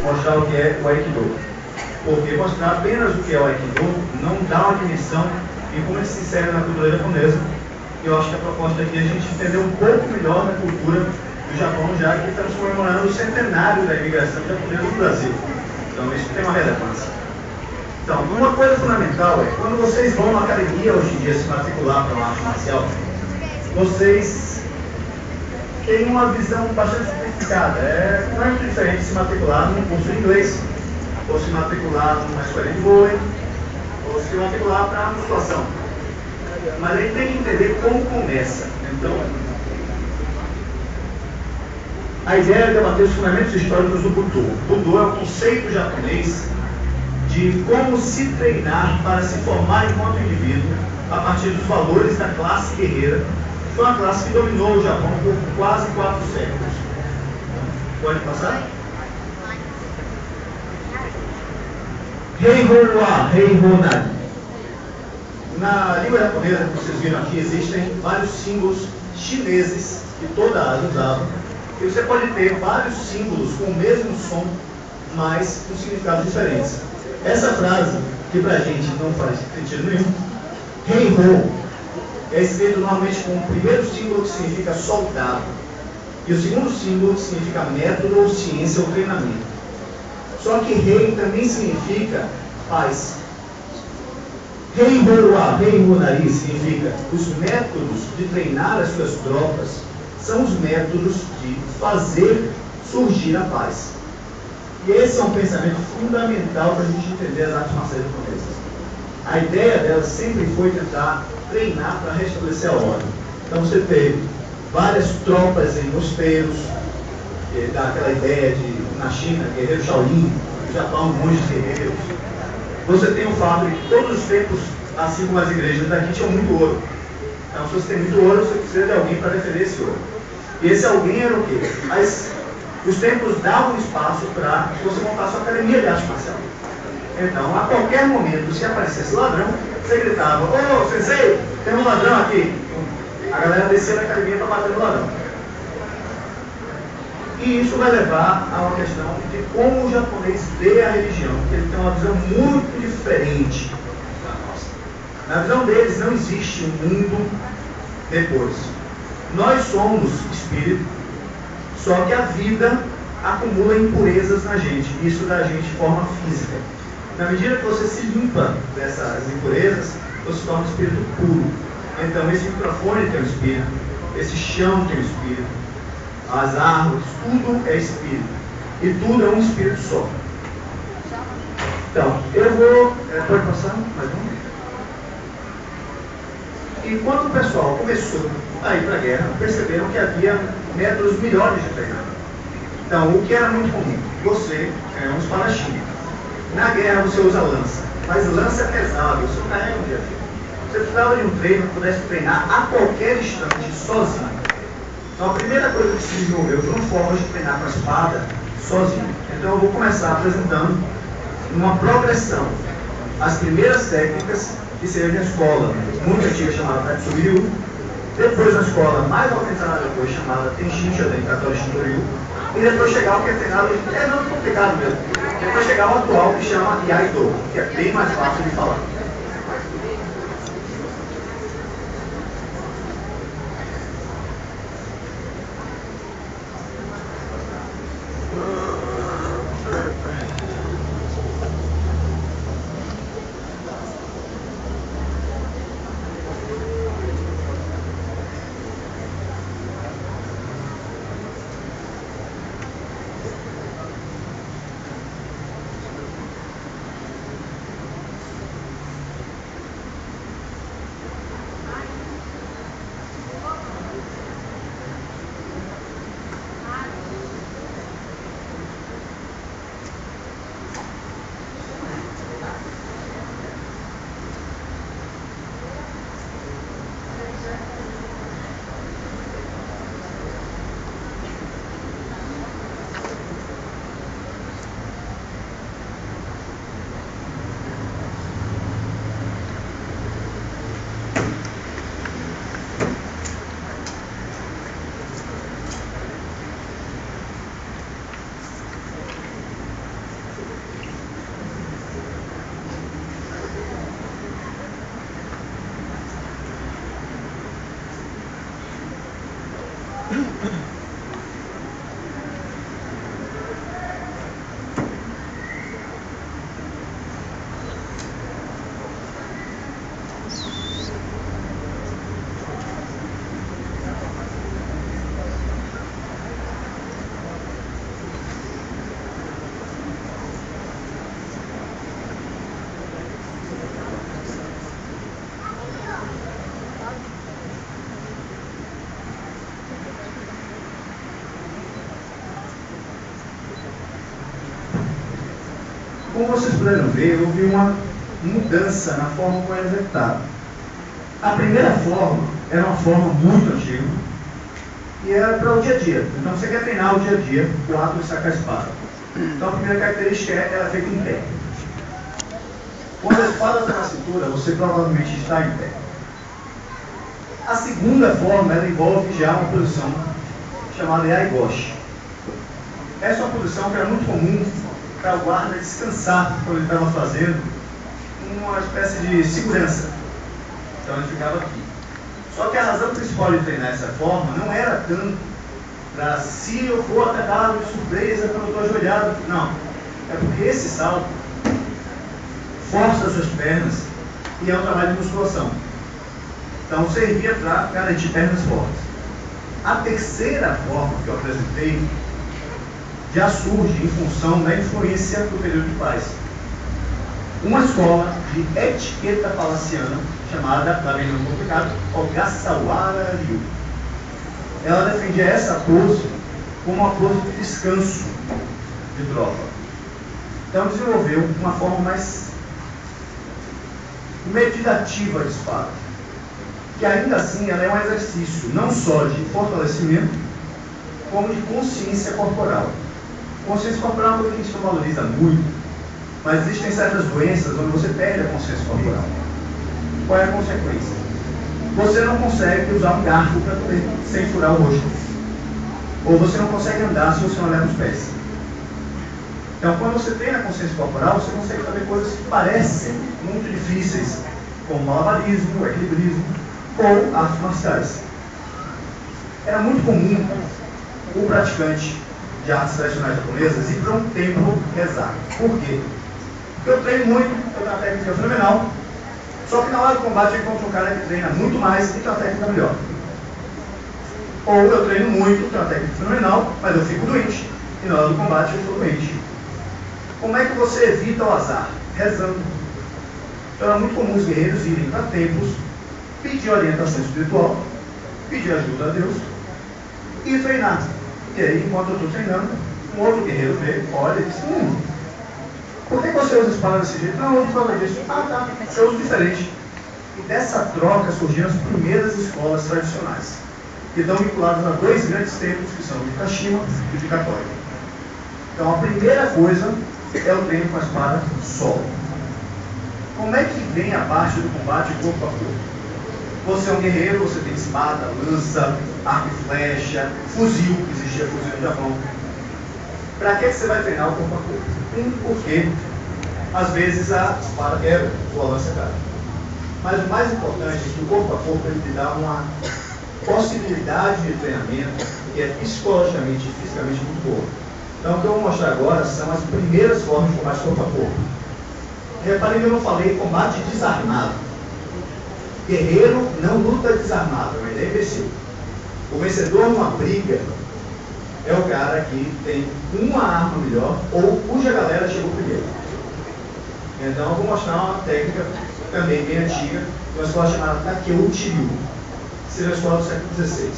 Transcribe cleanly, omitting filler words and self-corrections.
mostrar o que é o Aikido. Porque mostrar apenas o que é o Aikido não dá uma dimensão de como ele se insere na cultura japonesa. E eu acho que a proposta aqui é a gente entender um pouco melhor da cultura do Japão, já que estamos comemorando o centenário da imigração japonesa no Brasil. Então isso tem uma relevância. Então, uma coisa fundamental é, quando vocês vão na academia hoje em dia se matricular para uma arte marcial, vocês têm uma visão bastante simplificada. Não é muito diferente se matricular num curso de inglês, ou se matricular numa escola de vôlei, ou se matricular para musculação. Mas aí tem que entender como começa. Então, a ideia é debater os fundamentos históricos do Budo. Budo é o conceito japonês de como se treinar para se formar enquanto indivíduo a partir dos valores da classe guerreira, que foi uma classe que dominou o Japão por quase 4 séculos. Pode passar? Heiho wa Heiho nari. Na língua japonesa, que vocês viram aqui, existem vários símbolos chineses que toda a Ásia usava. E você pode ter vários símbolos com o mesmo som, mas com significados diferentes. Essa frase, que pra gente não faz sentido nenhum, Heiho, é escrito normalmente com o primeiro símbolo que significa soldado, e o segundo símbolo que significa método ou ciência ou treinamento. Só que Rei também significa paz. Heiho wa Heiho nari significa os métodos de treinar as suas tropas são os métodos de fazer surgir a paz. E esse é um pensamento fundamental para a gente entender as artes marciais japonesas. A ideia delas sempre foi tentar treinar para restabelecer a ordem. Então você teve várias tropas em mosteiros, que dá aquela ideia de, na China, guerreiro Shaolin, no Japão, monges guerreiros. Você tem o fato de que todos os templos, assim como as igrejas daqui, tinham muito ouro. Então, se você tem muito ouro, você precisa de alguém para defender esse ouro. E esse alguém era o quê? Os templos davam espaço para que você montasse uma academia de arte marcial. Então, a qualquer momento, se aparecesse ladrão, você gritava: ô, sensei, tem um ladrão aqui. A galera descia na academia para bater no ladrão. E isso vai levar a uma questão de como o japonês vê a religião, porque ele tem uma visão muito diferente da nossa. Na visão deles, não existe um mundo depois. Nós somos espírito, só que a vida acumula impurezas na gente. Isso dá a gente de forma física. Na medida que você se limpa dessas impurezas, você se torna um espírito puro. Então, esse microfone tem um espírito, esse chão tem um espírito, as árvores, tudo é espírito. E tudo é um espírito só. Então, eu vou... pode passar mais um? E quando o pessoal começou a ir para a guerra, perceberam que havia métodos melhores de treinar. Então, o que era muito comum? Você é um espadachim. Na guerra você usa lança, mas lança é pesado, você não carrega um dia. Você precisava de um treino que pudesse treinar a qualquer instante, sozinho. Então, a primeira coisa que se desenvolveu foram formas de treinar com a espada sozinho. Então, eu vou começar apresentando uma progressão. As primeiras técnicas que seria na escola muito antiga chamada Tatsuryu, depois na escola mais organizada depois chamada Tenshin Shoden Katori Shintoryu, e depois chegar o que é treinado, é não complicado mesmo, depois chegar o atual que chama Iaido, que é bem mais fácil de falar. Como vocês puderam ver, houve uma mudança na forma como era executado. A primeira forma era uma forma muito antiga e era para o dia a dia. Então você quer treinar o dia a dia, o ato de sacar a espada. Então a primeira característica é ela é feita em pé. Quando a espada está na cintura, você provavelmente está em pé. A segunda forma, ela envolve já uma posição chamada Yaigoshi. Essa é uma posição que era muito comum para o guarda descansar quando ele estava fazendo uma espécie de segurança. Então ele ficava aqui. Só que a razão principal de treinar essa forma não era tanto para se eu for atacado de surpresa quando eu estou ajoelhado. Não. É porque esse salto força as suas pernas e é um trabalho de musculação. Então servia para garantir pernas fortes. A terceira forma que eu apresentei já surge em função da influência do período de paz. Uma escola de etiqueta palaciana, chamada, lá bem nome complicado, Ogasawara Ryu. Ela defendia essa pose como uma pose de descanso de tropa. Então desenvolveu uma forma mais meditativa de espada, que ainda assim ela é um exercício não só de fortalecimento, como de consciência corporal. Consciência corporal é uma coisa que a gente não valoriza muito, mas existem certas doenças onde você perde a consciência corporal. Qual é a consequência? Você não consegue usar um garfo para comer sem furar o rosto. Ou você não consegue andar se você não leva os pés. Então, quando você treina a consciência corporal, você consegue fazer coisas que parecem muito difíceis, como malabarismo, equilibrismo ou artes marciais. Era muito comum o praticante de artes tradicionais japonesas ir para um templo rezar. Por quê? Porque eu treino muito, eu tenho uma técnica fenomenal, só que na hora do combate eu encontro um cara que treina muito mais e tem uma técnica melhor. Ou eu treino muito, tenho uma técnica fenomenal, mas eu fico doente, e na hora do combate eu fico doente. Como é que você evita o azar? Rezando. Então era muito comum os guerreiros irem para templos, pedir orientação espiritual, pedir ajuda a Deus e treinar. E aí, enquanto eu estou treinando, um outro guerreiro vê, olha e diz, por que você usa espada desse jeito? Não, eu uso espada disso. Ah, tá, eu uso diferente. E dessa troca surgiram as primeiras escolas tradicionais, que estão vinculadas a dois grandes templos, que são o de Kashima e o de Katori. Então a primeira coisa é o treino com a espada solo. Como é que vem a parte do combate corpo a corpo? Você é um guerreiro, você tem espada, lança, arco e flecha, fuzil, que existia fuzil no Japão. Para que você vai treinar o corpo a corpo? Porque às vezes a espada quebra ou a lança cai. Mas o mais importante é que o corpo a corpo ele te dá uma possibilidade de treinamento que é psicologicamente e fisicamente muito boa. Então o que eu vou mostrar agora são as primeiras formas de combate corpo a corpo. Reparem que eu não falei combate desarmado. Guerreiro não luta desarmado, mas é imbecil. O vencedor numa briga é o cara que tem uma arma melhor ou cuja galera chegou primeiro. Então eu vou mostrar uma técnica também bem antiga, uma escola chamada Takeuchi Ryu. Seria a escola do século XVI.